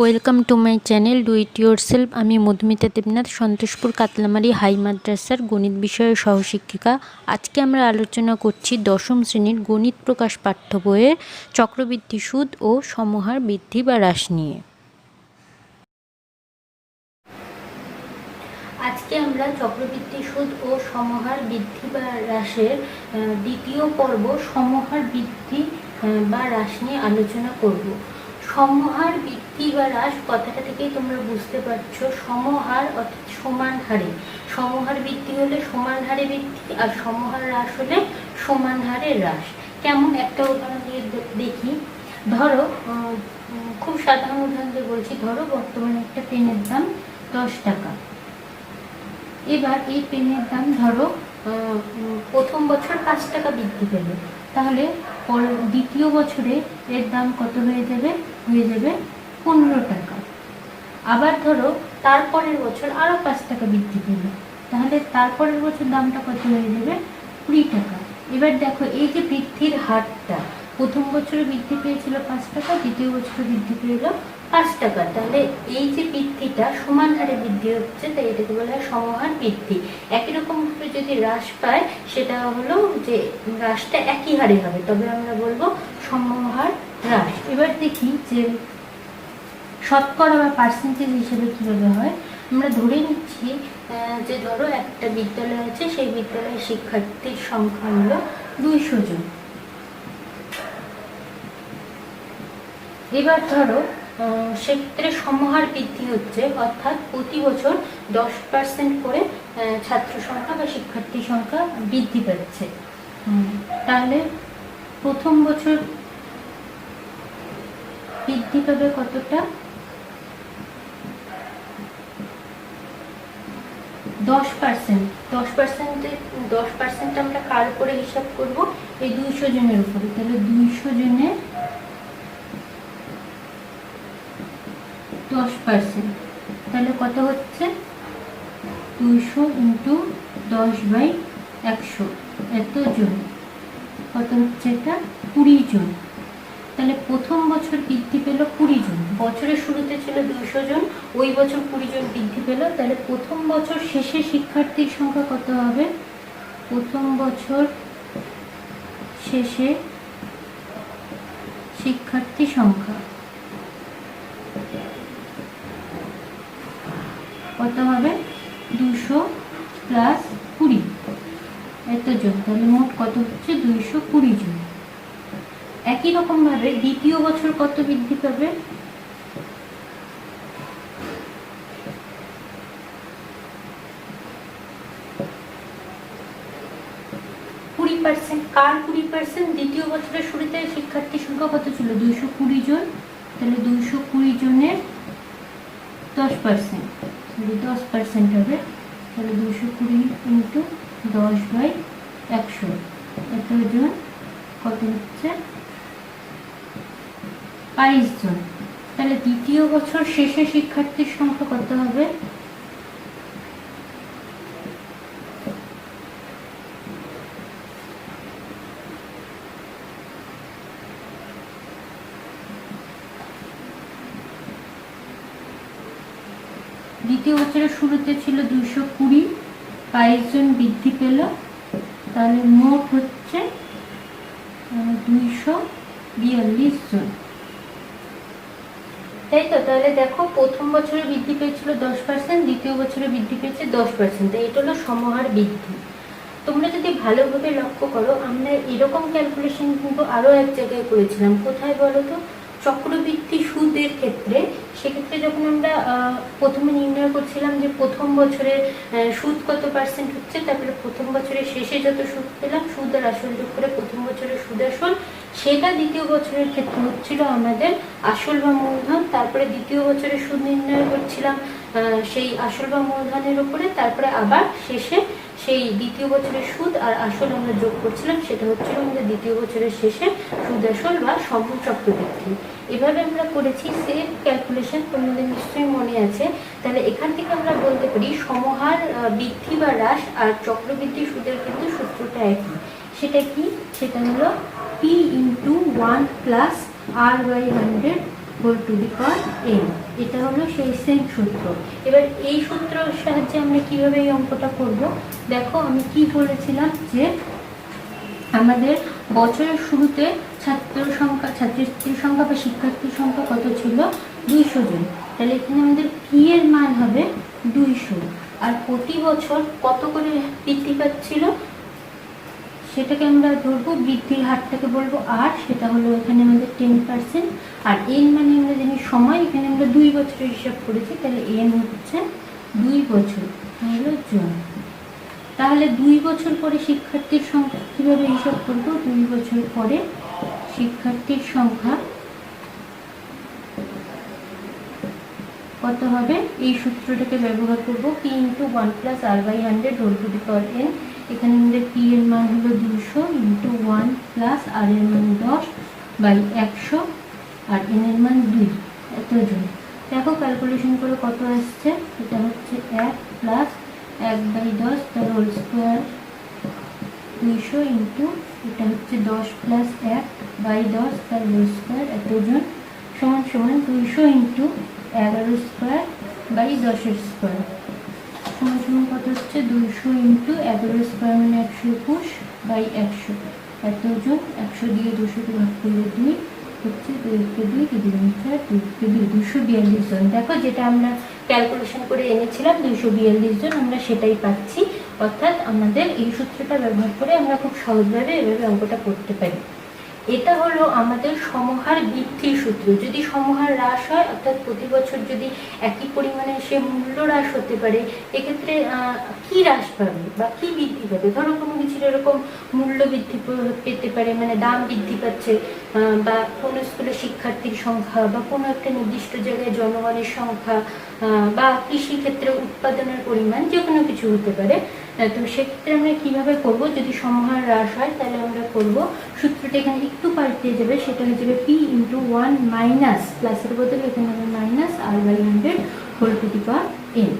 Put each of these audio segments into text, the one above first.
Welcome to my channel do it your self. আমি Madhumita Debnath, Santoshpur Katlamari high মাদ্রাসার গণিত বিষয়ের সহশিক্ষিকা। আজকে আমরা আলোচনা করছি দশম শ্রেণীর গণিত প্রকাশ পাঠ্য বইয়ের চক্রবৃদ্ধি সুদ ও সমহার বৃদ্ধি বা হ্রাস নিয়ে। আজকে আমরা চক্রবৃদ্ধি সুদ ও সমহার বৃদ্ধি বা হ্রাসের দ্বিতীয় পর্ব সমহার বৃদ্ধি বা হ্রাস নিয়ে আলোচনা করব। সমহার বৃদ্ধি বা হ্রাস কথাটা থেকেই তোমরা বুঝতে পারছো, সমহার অর্থাৎ সমান হারে। সমহার বৃদ্ধি হলে সমান হারে বৃদ্ধি, আর সমহার হ্রাস হলে সমান হারে হ্রাস। কেমন একটা উদাহরণ দিয়ে দেখি। ধরো, খুব সাধারণ উদাহরণ দিয়ে বলছি। ধরো বর্তমানে একটা পেনের দাম 10 টাকা। এবার এই পেনের দাম ধরো প্রথম বছর 5 টাকা বৃদ্ধি পেল, তাহলে দ্বিতীয় বছরে এর দাম কত হয়ে যাবে? 15 টাকা। আবার ধরো তারপরের বছর আরো 5 টাকা বৃদ্ধি পেল, তাহলে তারপরের বছর দামটা কত হয়ে যাবে? 20 টাকা। এবার দেখো এই যে বৃদ্ধির হারটা, প্রথম বছরে বৃদ্ধি পেয়েছিল 5 টাকা, দ্বিতীয় বছরে বৃদ্ধি পেল 5 টাকা, তাহলে এই যে বৃদ্ধিটা সমান হারে বৃদ্ধি হচ্ছে, তাই এটাকে বলা হয় সমহার বৃদ্ধি। একই রকম ভাবে যদি হ্রাস পায়, সেটা হলো যে হ্রাসটা একই হারে হবে, তবে আমরা বলবো সমহার হ্রাস। এবার দেখি যে শতকরা বা পার্সেন্টেজ হিসেবে কিভাবে হয়। আমরা ধরে নিচ্ছি যে ধরো একটা বিদ্যালয় আছে, সেই বিদ্যালয়ের শিক্ষার্থীর সংখ্যা হলো 200 জন। এবার ধরো সেক্ষেত্রে সমহার বৃদ্ধি হচ্ছে, অর্থাৎ প্রতি বছর 10% করে ছাত্র সংখ্যা বা শিক্ষার্থী সংখ্যা বৃদ্ধি পাচ্ছে। তাহলে প্রথম বছর বৃদ্ধি পাবে কতটা? 10%। 10% আমরা কার উপরে হিসাব করব? এই 200 জনের উপরে। তাহলে 200 জনের 10%, তাহলে কত হচ্ছে? 200 ইন্টু 10/100, এত জন। কত হচ্ছে এটা? 20 জন। তাহলে প্রথম বছর বৃদ্ধি পেল 20 জন। বছরের শুরুতে ছিল 200 জন, ওই বছর 20 জন বৃদ্ধি পেল। তাহলে প্রথম বছর শেষে শিক্ষার্থীর সংখ্যা কত হবে? প্রথম বছর শেষে শিক্ষার্থী সংখ্যা কত হবে? 200 প্লাস 20, এত জন। তাহলে মোট কত হচ্ছে? 220 জন। একই রকম ভাবে দ্বিতীয় বছর কত বৃদ্ধি পাবে? 20%। কার 20%? দ্বিতীয় বছরের শুরুতে শিক্ষার্থী সংখ্যা কত ছিল? 220 জন। তাহলে 220 জনের 10%, 10% হবে। তাহলে 220 ইন্টু 10/100, এত জন। কত হচ্ছে? 22 জন। তাহলে দ্বিতীয় বছর শেষে শিক্ষার্থীর সংখ্যা কত হবে? দ্বিতীয় বছরের শুরুতে ছিল 220, 22 জন বৃদ্ধি পেল, তাহলে মোট হচ্ছে 242 জন। তাই তো? তাহলে দেখো প্রথম বছরে বৃদ্ধি পেয়েছিল 10%, দ্বিতীয় বছরে বৃদ্ধি পেয়েছে 10%। তাই এটা হলো সমহার বৃদ্ধি। তোমরা যদি ভালোভাবে লক্ষ্য করো, আমরা এরকম ক্যালকুলেশন কিন্তু আরো এক জায়গায় করেছিলাম। কোথায় বলো তো? চক্রবৃদ্ধি সুদের ক্ষেত্রে। সেক্ষেত্রে যখন আমরা প্রথমে নির্ণয় করছিলাম যে প্রথম বছরের সুদ কত পার্সেন্ট হচ্ছে, তারপরে প্রথম বছরের শেষে যত সুদ পেলাম, সুদ আর আসল যোগ করে প্রথম বছরের সুদ আসল, সেটা দ্বিতীয় বছরের ক্ষেত্রে হচ্ছিল আমাদের আসল বা মূলধন। তারপরে দ্বিতীয় বছরের সুদ নির্ণয় করছিলাম সেই আসল বা মূলধনের উপরে, তারপরে আবার শেষে সেই দ্বিতীয় বছরের সুদ আর আসল আমরা যোগ করছিলাম, সেটা হচ্ছিল আমাদের দ্বিতীয় বছরের শেষে সুদ আসল বা সমগ্র চক্রবৃদ্ধি। এভাবে আমরা করেছি। সেম ক্যালকুলেশন তোমাদের নিশ্চয়ই মনে আছে। তাহলে এখান থেকে আমরা বলতে পারি সমহার বৃদ্ধি বা হ্রাস আর চক্রবৃদ্ধি সুদের কিন্তু সূত্রটা একই। সেটা কি? সেটা হলো P × 1 + R/100 whole to the power n। এটা হলো সেই সেম সূত্র। এবার এই সূত্রের সাহায্যে আমরা কিভাবে এই অঙ্কটা করব, দেখো আমি কি বলেছিলাম যে আমাদের বছরের শুরুতে ছাত্রীর সংখ্যা বা শিক্ষার্থীর সংখ্যা কত ছিল, 200 জন। তাহলে এখানে আমাদের পি এর মান হবে 200। আর প্রতি বছর কত করে বৃদ্ধি পাচ্ছিল সেটাকে আমরা ধরবো, বৃদ্ধির হারটাকে বলবো আর, সেটা হলো এখানে আমাদের 10%। আর এন মানে আমরা জানি সময়, এখানে আমরা 2 বছরের হিসাব করেছি, তাহলে এন হচ্ছে 2 বছর হলো জন। তাহলে 2 বছর পরে শিক্ষার্থীর সংখ্যা কিভাবে হিসাব করবো, 2 বছর পরে শিক্ষার্থীর সংখ্যা কত হবে, এই সূত্রটাকে ব্যবহার করবো, p × 1 + r/100 whole to the power n। এখানে আমাদের p এর মান হলো 200 × 1 + r এর মান 10/100 আর n এর মান 2, এতজন। দেখো ক্যালকুলেশন করে কত আসছে, এটা হচ্ছে 1 + 1/10 তার হোল স্কোয়ার 200 ইন্টু এটা হচ্ছে 10 + 1/10 তার হোল স্কোয়ার এতজন সমান সমান 200 ইন্টু 11 স্কোয়ার বাই 10 স্কোয়ার সমান সমান কত হচ্ছে, 200 ইন্টু 11 স্কোয়ার মানে 121/100 এতজন। 100 দিয়ে 200কে ভাগ করলে 2 হচ্ছে, 2 × 2 = 4, 2 × 2 242 জন। দেখো যেটা আমরা ক্যালকুলেশন করে এনেছিলাম 242 জন, আমরা সেটাই পাচ্ছি। অর্থাৎ আমাদের এই সূত্রটা ব্যবহার করে আমরা খুব সহজভাবে এভাবে অঙ্কটা করতে পারি। এটা হলো আমাদের সমহার বৃদ্ধির সূত্র। যদি সমহার হ্রাস হয়, অর্থাৎ প্রতি বছর যদি একই পরিমাণে সে মূল্য হ্রাস হতে পারে, এক্ষেত্রে কি হ্রাস পাবে বা কি বৃদ্ধি পাবে, ধরো কোনো কিছু এরকম মূল্য বৃদ্ধি পেতে পারে, মানে দাম বৃদ্ধি পাচ্ছে, বা কোনো স্কুলে শিক্ষার্থীর সংখ্যা বা কোনো একটা নির্দিষ্ট জায়গায় জনগণের সংখ্যা বা কৃষিক্ষেত্রে উৎপাদনের পরিমাণ, যে কোনো কিছু হতে পারে। তো সেক্ষেত্রে আমরা কিভাবে করব, যদি সমহার হ্রাস হয় তাহলে আমরা করব সূত্রটা এখানে একটু পাল্টে যাবে, সেটা হয়ে যাবে p × 1 মাইনাস, প্লাসের বদলে এখানে হবে minus r/100 whole to the power n।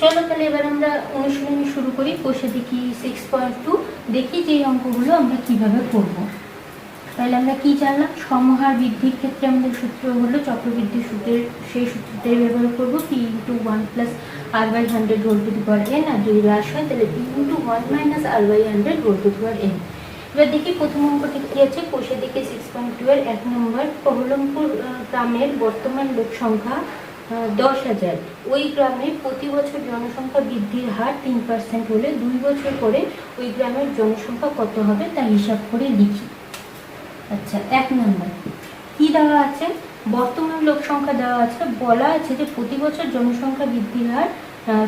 চলো তাহলে এবার আমরা অনুশীলনী শুরু করি। বসে দেখি 6.2, দেখি যে অঙ্কগুলো আমরা কিভাবে করব। তাহলে আমরা কি জানলাম, সমহার বৃদ্ধির ক্ষেত্রে আমাদের সূত্র হলো চক্রবৃদ্ধি সূত্রের, সেই সূত্রটাই ব্যবহার করবো, p × 1 + r/100 whole to the power n। আর যদি হ্রাস হয় তাহলে p × 1 - r/100 whole to the power n। এবার দেখি প্রথম অঙ্কটি কি আছে, কোষে দিকে 6.2 এর 1 নম্বর, বহরমপুর গ্রামের বর্তমান লোক সংখ্যা 10,000। ওই গ্রামে প্রতি বছর জনসংখ্যা বৃদ্ধির হার 3% হলে 2 বছর পরে ওই গ্রামের জনসংখ্যা কত হবে তা হিসাব করে লিখি। আচ্ছা, 1 নম্বর কি দেওয়া আছে, বর্তমান লোক সংখ্যা দেওয়া আছে, বলা আছে যে প্রতি বছর জনসংখ্যা বৃদ্ধির হার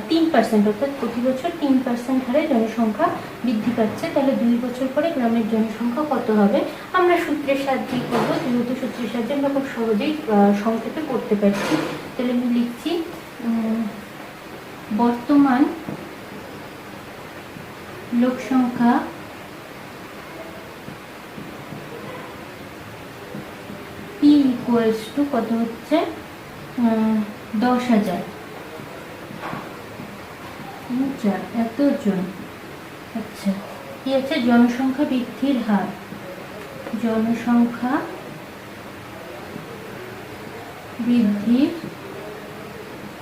3%, অর্থাৎ প্রতি বছর 3% হারে জনসংখ্যা বৃদ্ধি পাচ্ছে। তাহলে 2 বছর পরে গ্রামের জনসংখ্যা কত হবে, আমরা সূত্রের সাহায্যে করবো, যেহেতু সূত্রের সাহায্যে আমরা খুব সহজেই সংক্ষেপে করতে পারছি। তাহলে আমি লিখছি বর্তমান লোক সংখ্যা p = কত হচ্ছে, 10,000 এতজন। আচ্ছা, কি আছে, জনসংখ্যা বৃদ্ধির হার, জনসংখ্যা বৃদ্ধির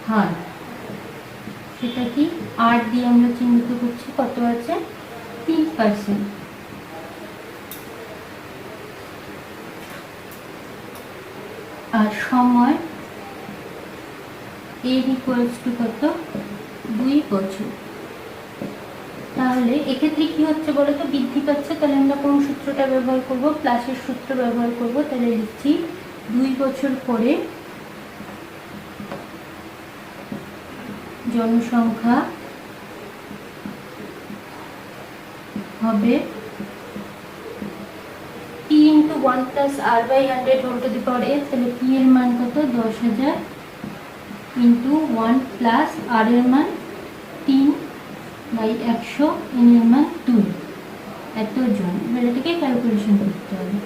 হার সেটা কি আর দিয়ে আমরা চিহ্নিত করছি, কত আছে, 3%। আর সময় n = কত, 2 বছর। তাহলে এক্ষেত্রে কি হচ্ছে বলতো, বৃদ্ধি পাচ্ছে, তাহলে আমরা কোন সূত্রটা ব্যবহার করব, প্লাসের সূত্র ব্যবহার করব। তাহলে লিখছি 2 বছর পরে জনসংখ্যা হবে p × 1 + r/100 whole to the power n। তাহলে p এর মান কত, 10,000 × 1 + r এর মান 3/100, n এর মান 2, এতজন। এবার এটাকে ক্যালকুলেশন করতে হবে।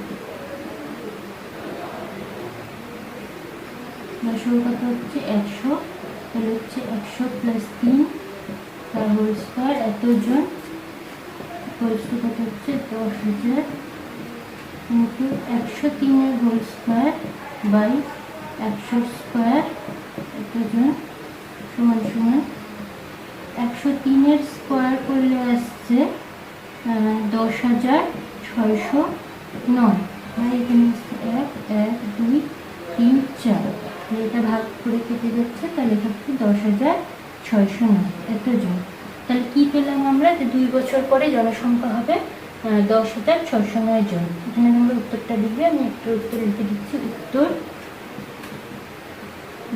কত হচ্ছে, 100, তাহলে হচ্ছে 100 + 3 তার হোল স্কোয়ার এতজন, কত হচ্ছে 10,000 into 103 whole square by 100 square এতজন সমান সমান 103 স্কোয়ার করলে আসছে 10,609। আর এখানে 1 1 2 3 4, এটা ভাগ করে কেটে যাচ্ছে, তাহলে থাকছে 10,609 এতজন। তাহলে কি পেলাম আমরা, যে 2 বছর পরে জনসংখ্যা হবে 10,609 জন। এখানে আমরা উত্তরটা লিখবে, আমি একটা উত্তর লিখে দিচ্ছি। উত্তর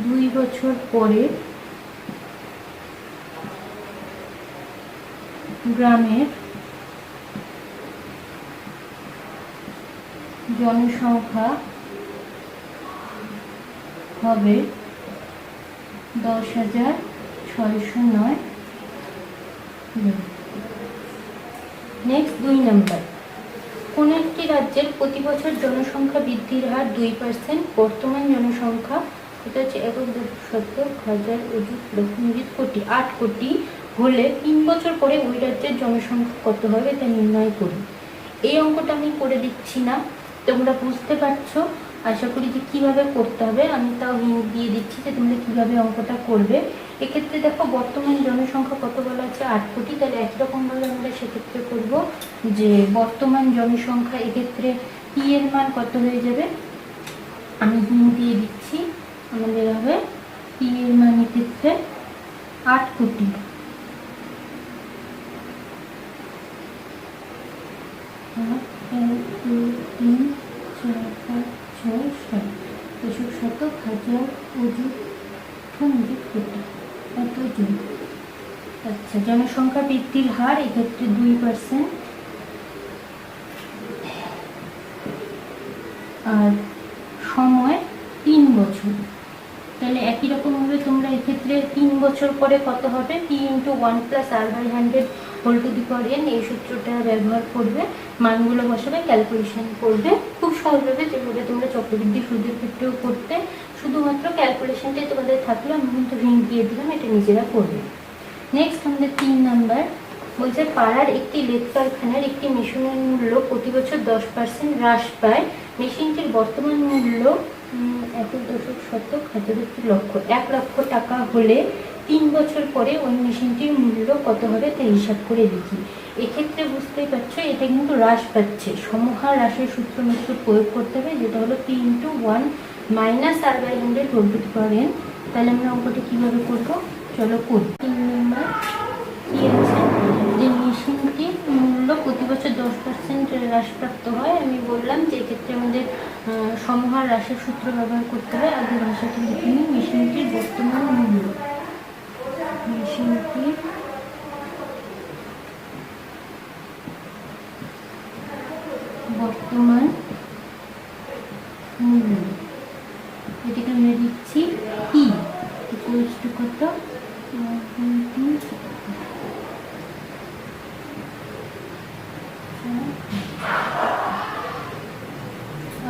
2 বছর পরে গ্রামের জনসংখ্যা হবে 10,609 জন। নেক্সট 2 নম্বর, কোন একটি রাজ্যের প্রতি বছর জনসংখ্যা বৃদ্ধির হার 2%, বর্তমান জনসংখ্যা এটা হচ্ছে 1,10,000,000,000 কোটি 8 কোটি হলে 3 বছর পরে ওই রাজ্যের জনসংখ্যা কত হবে তা নির্ণয় করি। এই অঙ্কটা আমি করে দিচ্ছি না, তোমরা বুঝতে পারছো আশা করি যে কিভাবে করতে হবে। আমি তাও হিন্ট দিয়ে দিচ্ছি যে তোমরা কিভাবে অঙ্কটা করবে। এক্ষেত্রে দেখো বর্তমান জনসংখ্যা কত বলা আছে 8 কোটি, তাহলে একরকমভাবে আমরা সেক্ষেত্রে করব যে বর্তমান জনসংখ্যা এক্ষেত্রে পি এর মান কত হয়ে যাবে, আমি হিন্ট দিয়ে দিচ্ছি। আমাদের হবে পি এর মান এক্ষেত্রে 8 কোটি। আচ্ছা, জনসংখ্যা বৃদ্ধির হার এক্ষেত্রে 2%, আর সময় 3 বছর। তাহলে একই রকমভাবে তোমরা এক্ষেত্রে 3 বছর পরে কত হবে, p × 1 + r/100 whole to the power n, এই সূত্রটা ব্যবহার করবে, মানগুলো বসাবে, ক্যালকুলেশন করবে খুব সহজভাবে, যেভাবে তোমরা চক্রবৃদ্ধি সুদের ক্ষেত্রেও করতে। শুধুমাত্র ক্যালকুলেশনটাই তোমাদের থাকলো, আমি কিন্তু হিন্ট দিয়ে দিলাম, এটা নিজেরা করবে। নেক্সট আমাদের 3 নাম্বার বলছে, পাড়ার একটি লেদ কারখানার একটি মেশিনের মূল্য প্রতি বছর 10% হ্রাস পায়, মেশিনটির বর্তমান মূল্য 1 লক্ষ টাকা হলে 3 বছর পরে ওই মেশিনটির মূল্য কত হবে তা হিসাব করে দেখি। এক্ষেত্রে বুঝতেই পারছো এটা কিন্তু হ্রাস পাচ্ছে, সমহার হ্রাসের সূত্র মতো প্রয়োগ করতে হবে, যেটা হলো p × 1 - r/100 whole to the power n। তাহলে আমরা অঙ্কটা কিভাবে করবো, চলো করি। 3 নম্বর কি আছে, যে মেশিনটির মূল্য প্রতি বছর 10% হ্রাসপ্রাপ্ত হয়। আমি বললাম যে এক্ষেত্রে আমাদের সমহার হ্রাসের সূত্র ব্যবহার করতে হবে। আগে ভাষাটি লিখে নিই, মেশিনটির বর্তমান মূল্য, মেশিনটির বর্তমান মূল্য, এটাকে আমরা লিখছি কি ইকুয়ালস টু কত,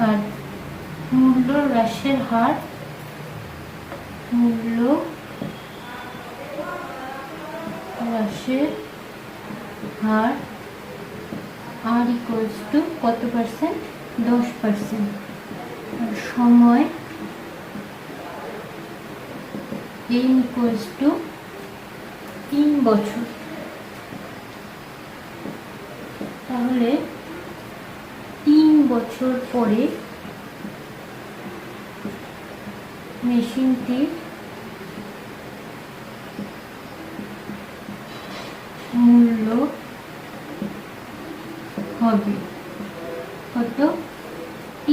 আর মূল্য হ্রাসের হার, মূল্য হ্রাসের হার আর ইকুয়ালস টু কত পার্সেন্ট, 10%, আর সময় n ইকুয়ালস টু 3 বছর। তাহলে 3 বছর পরে মেশিনটির মূল্য হবে কত, p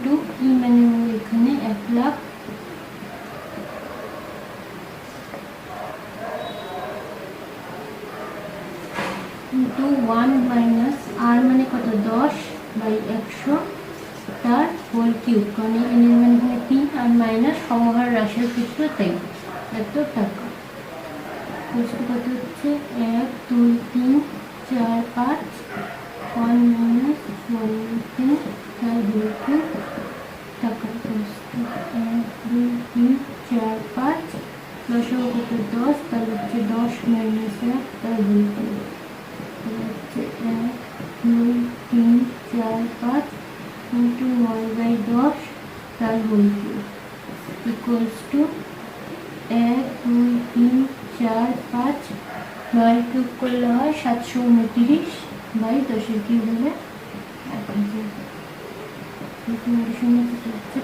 × p মানে এখানে 1 লাখ, × 1 - r মানে কত 10/100 তার হোল কিউব, কারণ n এর মান এখানে 3 আর মাইনাস সমহার হ্রাসের সূত্র, তাই এত টাকা। কত হচ্ছে 1 2 3 4 5, 1 - 1 3 তার হোল কিউব টাকা। 1 2 3 4 5, 10 কত 10, তাহলে হচ্ছে 10 - 1 তার whole cube, 1 2 3 4 5 equals to 1 2 3 4 5 9 cube করলে হয় 729 বাই 10 কিউব হলে 1000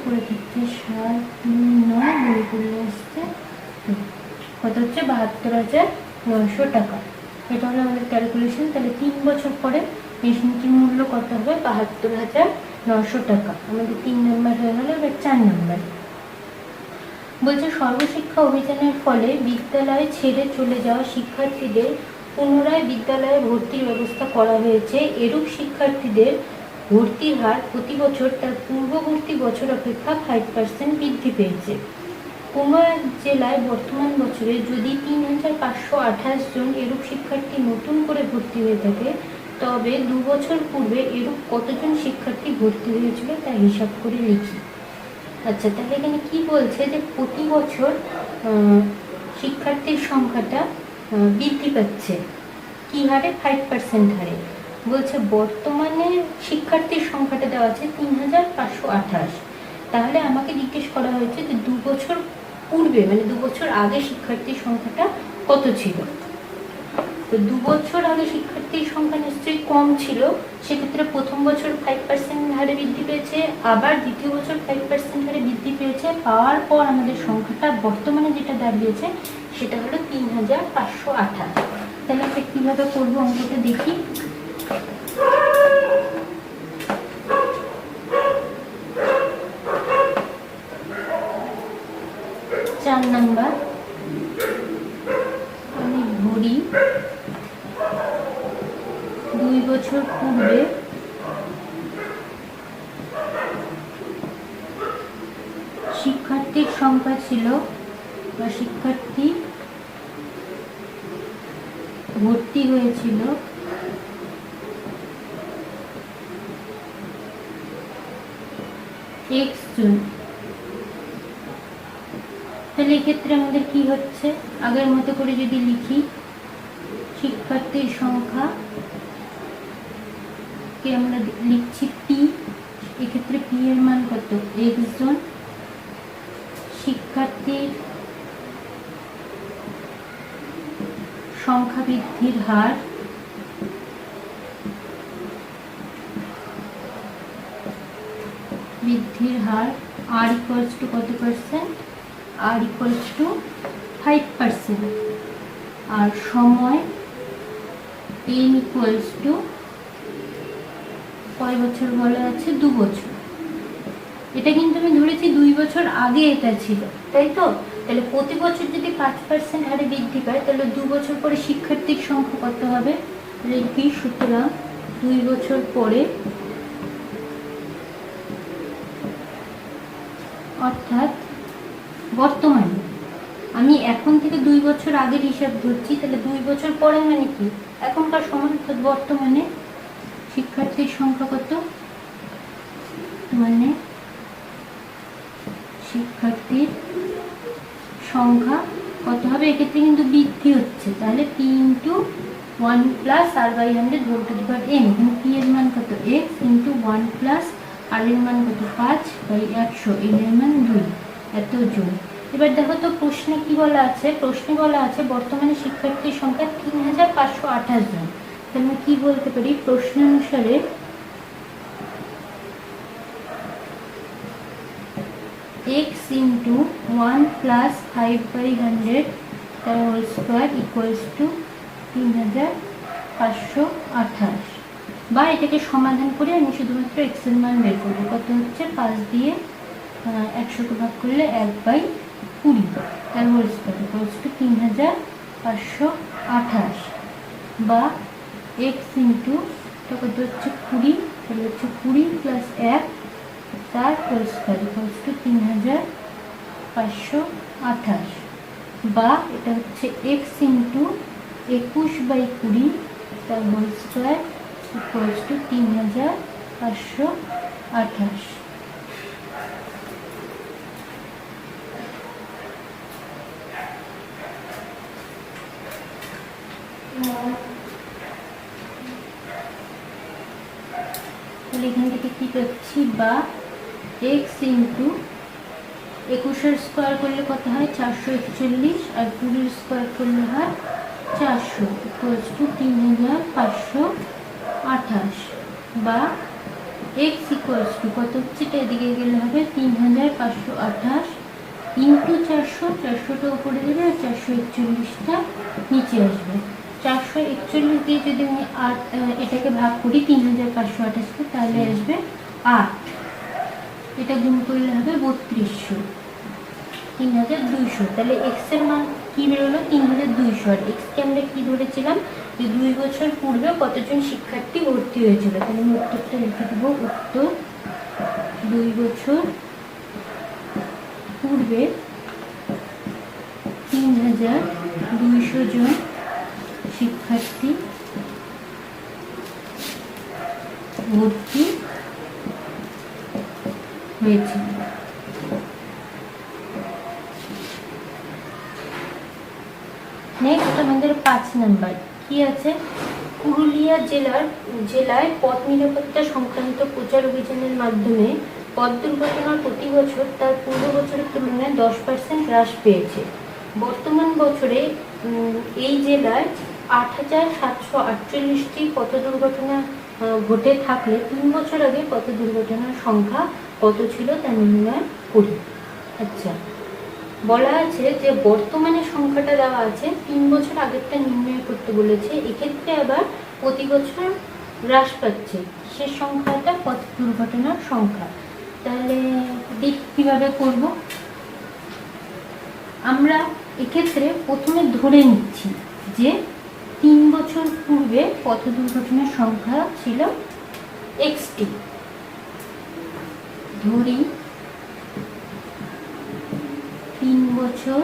করে দিচ্ছে 7 3 9 গুণ করলে আসছে কত হচ্ছে 72,900 টাকা। এটা হলো আমাদের ক্যালকুলেশন। তাহলে 3 বছর পরে মেশিনটির মূল্য কত হবে? 72,900 টাকা। আমাদের 3 নম্বর হয়ে গেল। এবার 4 নম্বর বলছে সর্বশিক্ষা অভিযানের ফলে বিদ্যালয় ছেড়ে চলে যাওয়া শিক্ষার্থীদের পুনরায় বিদ্যালয়ে ভর্তির ব্যবস্থা করা হয়েছে। এরূপ শিক্ষার্থীদের ভর্তির হার প্রতি বছর তার পূর্ববর্তী বছর অপেক্ষা 5% বৃদ্ধি পেয়েছে। কোনো এক জেলায় বর্তমান বছরে যদি 3,528 জন এরূপ শিক্ষার্থী নতুন করে ভর্তি হয়ে থাকে, তবে 2 বছর পূর্বে এরূপ কতজন শিক্ষার্থী ভর্তি হয়েছিল তা হিসাব করে লিখি। আচ্ছা, তাহলে এখানে কি বলছে যে প্রতি বছর শিক্ষার্থীর সংখ্যাটা বৃদ্ধি পাচ্ছে কি হারে? 5% হারে। বলছে বর্তমানে শিক্ষার্থীর সংখ্যাটা দেওয়া আছে 3,528। তাহলে আমাকে জিজ্ঞেস করা হয়েছে যে 2 বছর পূর্বে মানে 2 বছর আগে শিক্ষার্থীর সংখ্যাটা কত ছিল। তো 2 বছর আগে শিক্ষার্থীর সংখ্যা নিশ্চয়ই কম ছিল, সেক্ষেত্রে প্রথম বছর 5% হারে বৃদ্ধি পেয়েছে, আবার দ্বিতীয় বছর 5% হারে বৃদ্ধি পেয়েছে। পাওয়ার পর আমাদের সংখ্যাটা বর্তমানে যেটা দাঁড়িয়েছে সেটা হলো 3,528। তাহলে আমরা কীভাবে করবো অঙ্কটা দেখি। চার নাম্বার আমি ধরি 2 বছর পূর্বে শিক্ষার্থীর সংখ্যা ছিল বা শিক্ষার্থী ভর্তি হয়েছিল x জন। তাহলে এক্ষেত্রে আমাদের কি হচ্ছে? আগের মতো করে যদি লিখি, শিক্ষার্থীর সংখ্যা কে আমরা লিখছি p, এক্ষেত্রে p এর মান কত? x জন। শিক্ষার্থীর সংখ্যা বৃদ্ধির হার r ইকুয়ালস টু কত পার্সেন্ট? r equals to 5%। আর সময় n ইকুয়ালস টু কয় বছর বলা আছে? 2 বছর। এটা কিন্তু আমি ধরেছি 2 বছর আগে এটা ছিল, তাই তো? তাহলে প্রতি বছর যদি 5% হারে বৃদ্ধি পায়, তাহলে 2 বছর পরে শিক্ষার্থীর সংখ্যা কত হবে? লিখি, সুতরাং 2 বছর পরে অর্থাৎ বর্তমানে, আমি এখন থেকে 2 বছর আগের হিসাব ধরছি, তাহলে 2 বছর পরে মানে কি? এখনকার সময় অর্থাৎ বর্তমানে শিক্ষার্থীর সংখ্যা কত? মানে শিক্ষার্থীর সংখ্যা কত হবে? এক্ষেত্রে কিন্তু বৃদ্ধি হচ্ছে, তাহলে p × 1 + r/100 whole to the power n। এখানে p এর মান কত? x × 1 + r এর মান কত? 5/100, n এর মান 2, এত জন। এবার দেখো তো প্রশ্নে কি বলা আছে? প্রশ্নে বলা আছে বর্তমানে শিক্ষার্থীর সংখ্যা 3,528 জন। তাহলে আমি কি বলতে পারি? প্রশ্ন অনুসারে x × 1 + 5/100 তার হোল স্কয়ার ইকুয়ালস টু 3,528। বা এটাকে সমাধান করে আমি শুধুমাত্র x এর মান বের করবো। কত হচ্ছে? 5 দিয়ে 100কে ভাগ করলে 1/20 তার হোল স্কয়ার ইকুয়ালস টু 3,528। বা x × কত হচ্ছে? 20, তাহলে হচ্ছে 20 + 1 তার হোল স্কয়ার ইকুয়ালস টু 3,528। বা এটা হচ্ছে x × 21/20 তার হোল স্কয়ার ইকুয়ালস টু 3,528। তাহলে এখান থেকে কি পাচ্ছি? বা x × 21 স্কোয়ার করলে কত হয় 441, আর 20 স্কোয়ার করলে হয় 400 ইকুয়ালস টু 3528, বা এক্স ইকুয়ালস টু কত হচ্ছে, এটা এদিকে গেলে হবে 3528 ইন্টু 400, 400টা উপরে দেবে আর 441টা নিচে আসবে। 441 দিয়ে যদি আমি এটাকে ভাগ করি 3528কে, তাহলে আসবে 8, এটা গুণ করলে হবে 3200, 3200। তাহলে এক্স এর মান কি বেরোলো 3200, আর এক্সকে আমরা কি ধরেছিলাম যে 2 বছর পূর্বে কতজন শিক্ষার্থী ভর্তি হয়েছিল। তাহলে আমি উত্তরটা লিখে দেবো, উত্তর 2 বছর পূর্বে 3200 জন শিক্ষার্থী ভর্তি হয়েছিল। নেক্সট আমাদের 5 নাম্বার কি আছে, পুরুলিয়া জেলায় পথ নিরাপত্তা সংক্রান্ত প্রচার অভিযানের মাধ্যমে পথ দুর্ঘটনা প্রতি বছর তার পূর্ব বছরের তুলনায় 10% হ্রাস পেয়েছে। বর্তমান বছরে এই জেলায় 8748টি পথ দুর্ঘটনা ঘটে থাকলে 3 বছর আগে পথ দুর্ঘটনার সংখ্যা কত ছিল তা নির্ণয় করি। আচ্ছা, বলা আছে যে বর্তমানে সংখ্যাটা দেওয়া আছে, 3 বছর আগেরটা নির্ণয় করতে বলেছে। এক্ষেত্রে আবার প্রতি বছর হ্রাস পাচ্ছে সে সংখ্যাটা পথ দুর্ঘটনার সংখ্যা। তাহলে কিভাবে করব, আমরা এক্ষেত্রে প্রথমে ধরে নিচ্ছি যে 3 বছর পূর্বে পথ দুর্ঘটনার সংখ্যা ছিল এক্সটি। ধরি 3 বছর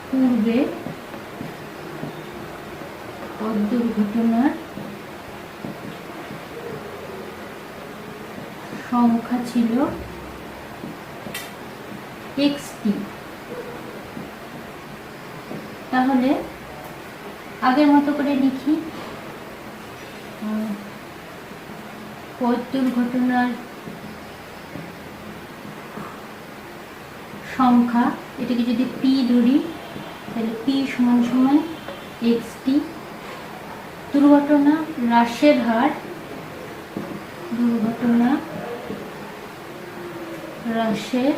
পূর্বে পথ দুর্ঘটনার সংখ্যা ছিল এক্সটি। তাহলে আগের মতো করে লিখি, পথ দুর্ঘটনার সংখ্যা, এটাকে যদি পি ধরি তাহলে পি সমান সমান এক্সটি। দুর্ঘটনা হ্রাসের হার, দুর্ঘটনা হ্রাসের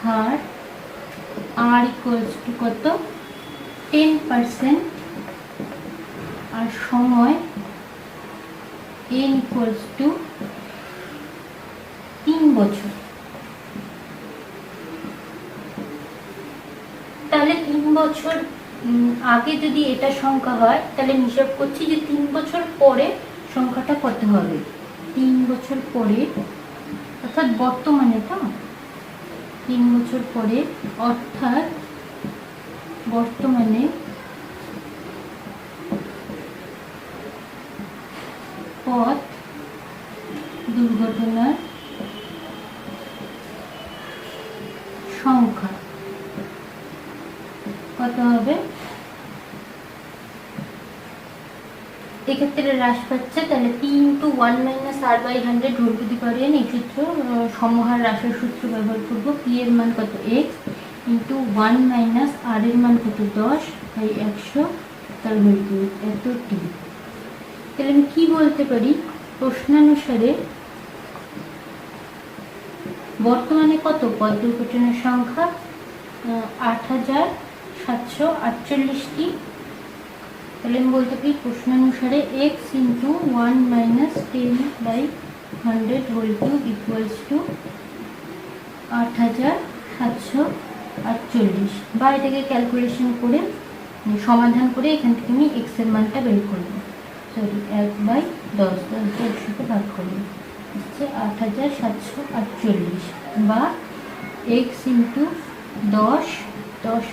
হার আর ইকুয়ালস টু কত 10%, আর সময় এন ইকুয়ালস টু 3 বছর। তাহলে 3 বছর আগে যদি এটা সংখ্যা হয়, তাহলে হিসাব করছি যে 3 বছর পরে সংখ্যাটা কত হবে। 3 বছর পরে অর্থাৎ বর্তমানে, তো 3 বছর পরে অর্থাৎ বর্তমানে পথ দুর্ঘটনার সংখ্যা কত হবে। এক্ষেত্রে হ্রাস পাচ্ছে, তাহলে P into 1 minus R by 100 whole to the power n, এই সূত্র সমহার হ্রাসের সূত্র ব্যবহার করবো। পি এর মান কত এক্স ইন্টু 1 মাইনাস আর এর মান কত 10 বাই 100 তার হোল টু এত টি। তাহলে আমি কি বলতে পারি, প্রশ্নানুসারে বর্তমানে কত পথ দুর্ঘটনার সংখ্যা 8748টি। তাহলে আমি বলতে পারি প্রশ্নানুসারে x into 1 minus 10 by 100 whole cube equals to 8748, বা এটাকে ক্যালকুলেশন করে সমাধান করে এখান থেকে আমি এক্স এর মানটা বের করব। সরি, 1/10, 10 ভাগ করব হচ্ছে 8748, বা এক্স ইন্টু 10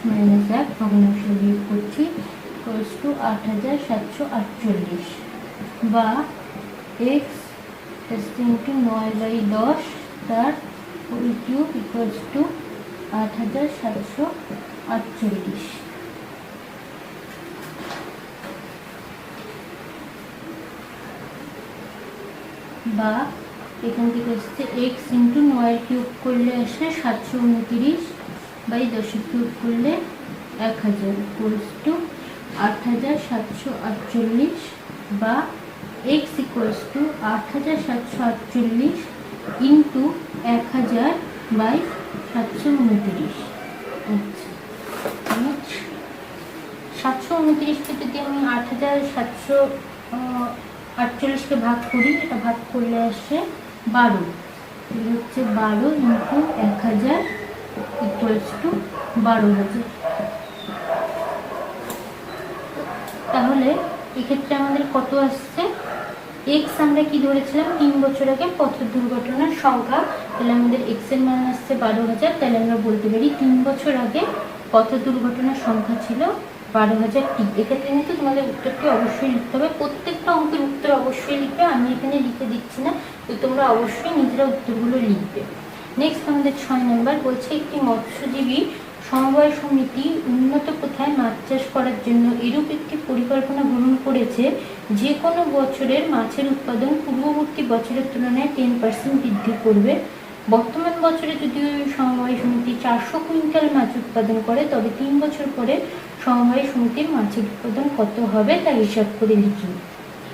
মাইনাস 1 ভগ্নাংশ বিয়োগ করছি ইকুয়ালস টু 8748, বা এক্স ইন্টু 9/10 তার হোল কিউব ইকুয়ালস টু 8748, বা এখান থেকে আসছে এক্স ইন্টু 9 কিউব করলে আসে 729 বাই 10 কিউব করলে 1000 ইকুয়ালস টু 8748 বা X equals to 8748 into 1000 by 729। আচ্ছা, 729কে যদি আমি 8748কে ভাগ করি, এটা ভাগ করলে আসে 12, হচ্ছে 12 ইন্টু 1000 ইকুয়ালস টু 12,000। তাহলে এক্ষেত্রে আমাদের কত আসছে? এক্স আমরা কি ধরেছিলাম 3 বছর আগে পথ দুর্ঘটনার সংখ্যা, তাহলে আমাদের এক্স এর মান আসছে 12,000। তাহলে আমরা বলতে পারি 3 বছর আগে পথ দুর্ঘটনার সংখ্যা ছিল 12,000টি। এক্ষেত্রে কিন্তু তোমাদের উত্তরটি অবশ্যই লিখতে হবে, প্রত্যেকটা অঙ্কের উত্তর অবশ্যই লিখবে, আমি এখানে লিখে দিচ্ছি না, তো তোমরা অবশ্যই নিজেরা উত্তরগুলো লিখবে। নেক্সট আমাদের 6 নম্বর বলছে, একটি মৎস্যজীবী সমবায় সমিতি উন্নত প্রথায় মাছ চাষ করার জন্য এরূপ একটি পরিকল্পনা গ্রহণ করেছে যে কোনো বছরের মাছের উৎপাদন পূর্ববর্তী বছরের তুলনায় 10% বৃদ্ধি করবে। বর্তমান বছরে যদি ওই সমবায় সমিতি 400 কুইন্টাল মাছ উৎপাদন করে, তবে 3 বছর পরে সমবায় সমিতির মাছের উৎপাদন কত হবে তা হিসাব করে লিখি।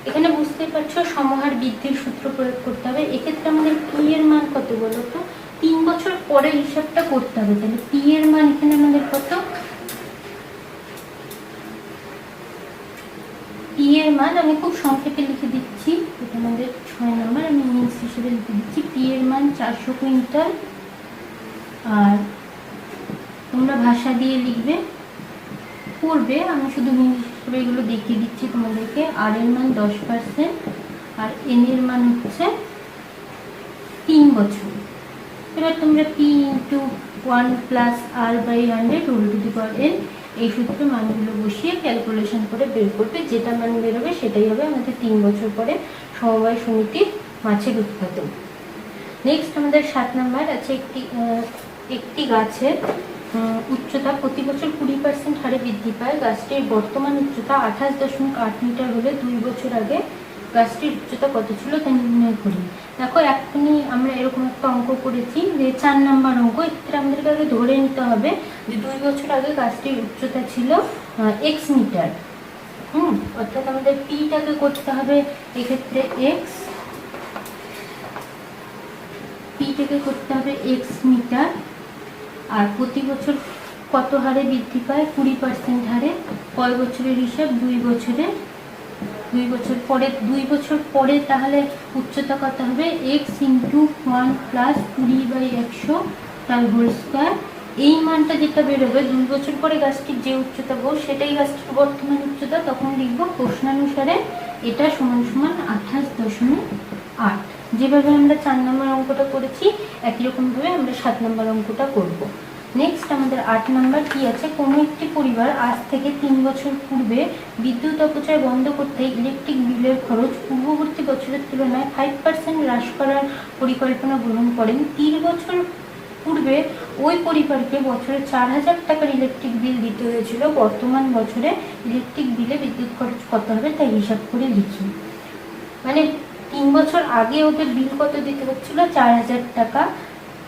এখানে বুঝতে পারছো সমহার বৃদ্ধির সূত্র প্রয়োগ করতে হবে। এক্ষেত্রে আমাদের পি এর মান কত বলো তো? 3 বছর পরে হিসাবটা করতে হবে। তাহলে পি এর মান এখানে আমাদের কত? পি এর মান আমি খুব সংক্ষেপে লিখে দিচ্ছি, এটা আমাদের 6 নম্বর, আমি ইঞ্চ হিসেবে লিখে দিচ্ছি। পি এর মান 400 কুইন্টাল, আর তোমরা ভাষা দিয়ে লিখবে পড়বে, আমি শুধু ইংলিশ হিসেবে এগুলো দেখিয়ে দিচ্ছি তোমাদেরকে। আর এর মান 10%, আর এন এর মান হচ্ছে 3 বছর। এবার তোমরা P into 1 plus R by 100 whole to the power N, এই সূত্রে মানগুলো বসিয়ে ক্যালকুলেশন করে বের করবে, যেটা মান বেরোবে সেটাই হবে আমাদের 3 বছর পরে সমবায় সমিতির মাছের উৎপাদন। নেক্সট আমাদের 7 নম্বর আছে, একটি গাছের উচ্চতা প্রতি বছর 20% হারে বৃদ্ধি পায়। গাছটির বর্তমান উচ্চতা 28.8 মিটার হলে 2 বছর আগে গাছটির উচ্চতা কত ছিল তা নির্ণয় করি। দেখো এখনই আমরা এরকম একটা অঙ্ক করেছি যে 4 নম্বর অঙ্ক, এক্ষেত্রে আমাদেরকে আগে ধরে নিতে হবে যে 2 বছর আগে গাছটির উচ্চতা ছিল x মিটার। অর্থাৎ আমাদের পিটাকে করতে হবে এক্ষেত্রে এক্স, পিটাকে করতে হবে x মিটার, আর প্রতি বছর কত হারে বৃদ্ধি পায়? 20% হারে। কয় বছরের হিসাব? 2 বছরে। 2 বছর পরে, 2 বছর পরে তাহলে উচ্চতা কত হবে? এক্স ইন্টু 1 প্লাস 20/100 তার হোল স্কোয়ার। এই মানটা যেটা বেরোবে 2 বছর পরে গাছটির যে উচ্চতা বল, সেটাই গাছটির বর্তমান উচ্চতা, তখন লিখবো প্রশ্নানুসারে এটা সমান সমান 28.8। যেভাবে আমরা 4 নম্বর অঙ্কটা করেছি একই রকমভাবে আমরা 7 নম্বর অঙ্কটা করব। নেক্সট আমাদের 8 নম্বর কি আছে, কোনো একটি পরিবার আজ থেকে 3 বছর পূর্বে বিদ্যুৎ অপচয় বন্ধ করতে ইলেকট্রিক বিলের খরচ পূর্ববর্তী বছরের তুলনায় 5% হ্রাস করার পরিকল্পনা গ্রহণ করেন। 3 বছর পূর্বে ওই পরিবারকে বছরে 4,000 টাকার ইলেকট্রিক বিল দিতে হয়েছিল, বর্তমান বছরে ইলেকট্রিক বিলে বিদ্যুৎ খরচ কত হবে তাই হিসাব করে লিখি। মানে 3 বছর আগে ওদের বিল কত দিতে হচ্ছিল? 4,000 টাকা।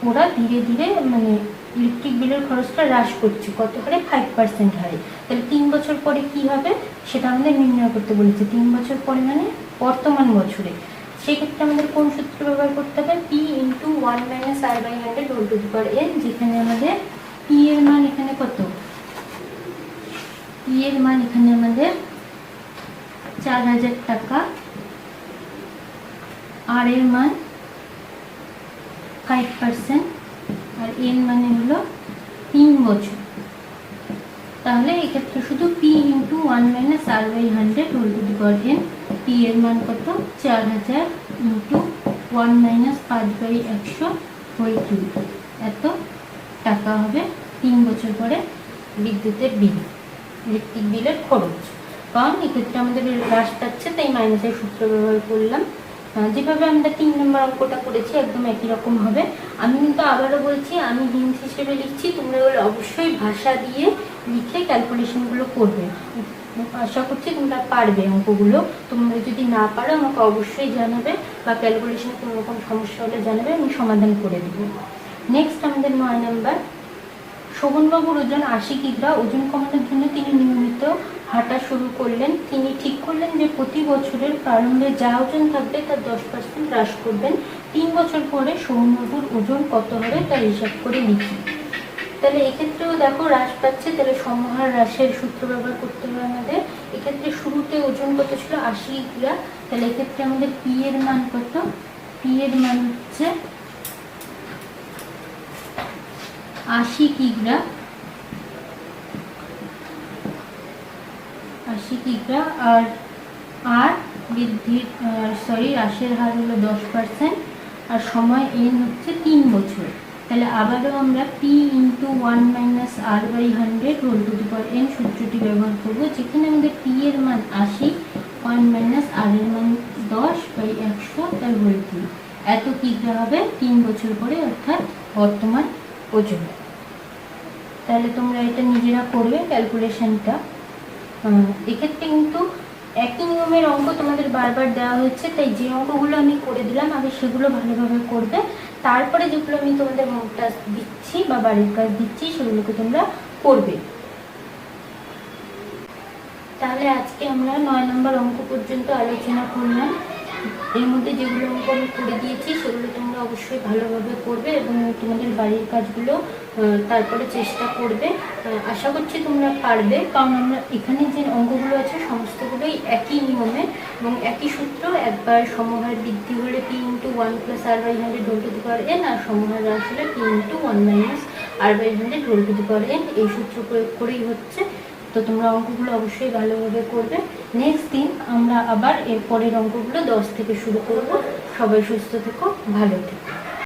ওরা ধীরে ধীরে মানে ইলেকট্রিক বিলের খরচটা হ্রাস করছে, কত করে? 5% হারে। তাহলে 3 বছর পরে কি হবে সেটা আমাদের নির্ণয় করতে বলেছে। 3 বছর পরে মানে বর্তমান বছরে। সেক্ষেত্রে আমাদের কোন সূত্র ব্যবহার করতে হবে? P into 1 minus R by 100 whole to the power N, যেখানে আমাদের পি এর মান এখানে কত? পি এর মান এখানে আমাদের 4,000 টাকা, আর এর মান 5%, আর এন মানে হলো 3 বছর। তাহলে এক্ষেত্রে শুধু P into 1 minus R by 100 whole to the power N, P এর মান কত? 4,000 ইন্টু 1 মাইনাস 5/100 হোল কিউব, এত টাকা হবে 3 বছর পরে বিদ্যুতের বিল, ইলেকট্রিক বিলের খরচ। কারণ এক্ষেত্রে আমাদের হ্রাস পাচ্ছে তাই মাইনাসের সূত্র ব্যবহার করলাম। যেভাবে আমরা 3 নম্বর অঙ্কটা করেছি একদম একই রকম হবে। আমি কিন্তু আবারও বলছি, আমি হিন্ট হিসেবে লিখছি, তোমরা অবশ্যই ভাষা দিয়ে লিখে ক্যালকুলেশনগুলো করবে। আশা করছি তোমরা পারবে অঙ্কগুলো। তোমরা যদি না পারো আমাকে অবশ্যই জানাবে, বা ক্যালকুলেশনে কোনো রকম সমস্যা হলে জানাবে, আমি সমাধান করে দেবো। নেক্সট আমাদের 9 নাম্বার। শোভনবাবুর ওজন 80 কিগ্রা। ওজন কমানোর জন্য তিনি নিয়মিত হাঁটা শুরু করলেন। তিনি ঠিক করলেন যে প্রতি বছরের প্রারম্ভে যা ওজন থাকবে তার 10% হ্রাস করবেন। 3 বছর পরে শোভনবাবুর ওজন কত হবে তার হিসাব করে লিখি। তাহলে এক্ষেত্রেও দেখো হ্রাস পাচ্ছে, তাহলে সমহার হ্রাসের সূত্র ব্যবহার করতে হবে আমাদের। এক্ষেত্রে শুরুতে ওজন কত ছিল? 80 কিগ্রা। তাহলে এক্ষেত্রে আমাদের পি এর মান কত? পি এর মান হচ্ছে 80 কিগ্রা। 80 কিগ্রা। আর বৃদ্ধির হ্রাসের হার হলো 10%, আর সময় এন হচ্ছে 3 বছর। তাহলে আবারও আমরা P into 1 minus R by 100 whole to the power N সূত্রটি ব্যবহার করবো, যেখানে আমাদের পি এর মান 80, 1 মাইনাস আর এর মান 10 বাই 100 তার হোল 3। এত কিগ্রা হবে 3 বছর পরে, অর্থাৎ বর্তমান ওজন। তাহলে তোমরা এটা নিজেরা করবে ক্যালকুলেশনটা। এক্ষেত্রে কিন্তু একই নিয়মের অঙ্ক তোমাদের বারবার দেওয়া হচ্ছে, তাই যে অঙ্কগুলো আমি করে দিলাম আগে সেগুলো ভালোভাবে করবে। তারপরে যেগুলো আমি তোমাদের মক টেস্ট দিচ্ছি বা বাড়ির কাজ দিচ্ছি সেগুলোকে তোমরা করবে। তাহলে আজকে আমরা 9 নম্বর অঙ্ক পর্যন্ত আলোচনা করলাম। এর মধ্যে যেগুলো অঙ্ক আমি করে দিয়েছি সেগুলো তোমরা অবশ্যই ভালোভাবে করবে এবং তোমাদের বাড়ির কাজগুলো তারপরে চেষ্টা করবে। আশা করছি তোমরা পারবে, কারণ আমরা এখানে যে অঙ্কগুলো আছে সমস্তগুলোই একই নিয়মে এবং একই সূত্র। একবার সমহার বৃদ্ধি হলে p into 1 plus R by 100 whole to the power n, আর সমহার হ্রাস হলে p into 1 minus R by 100 whole to the power N, এই সূত্র প্রয়োগ করেই হচ্ছে। তো তোমরা অঙ্কগুলো অবশ্যই ভালোভাবে করবে। নেক্সট দিন আমরা আবার এর পরের অঙ্কগুলো 10 থেকে শুরু করব। সবাই সুস্থ থেকো, ভালো থেকো।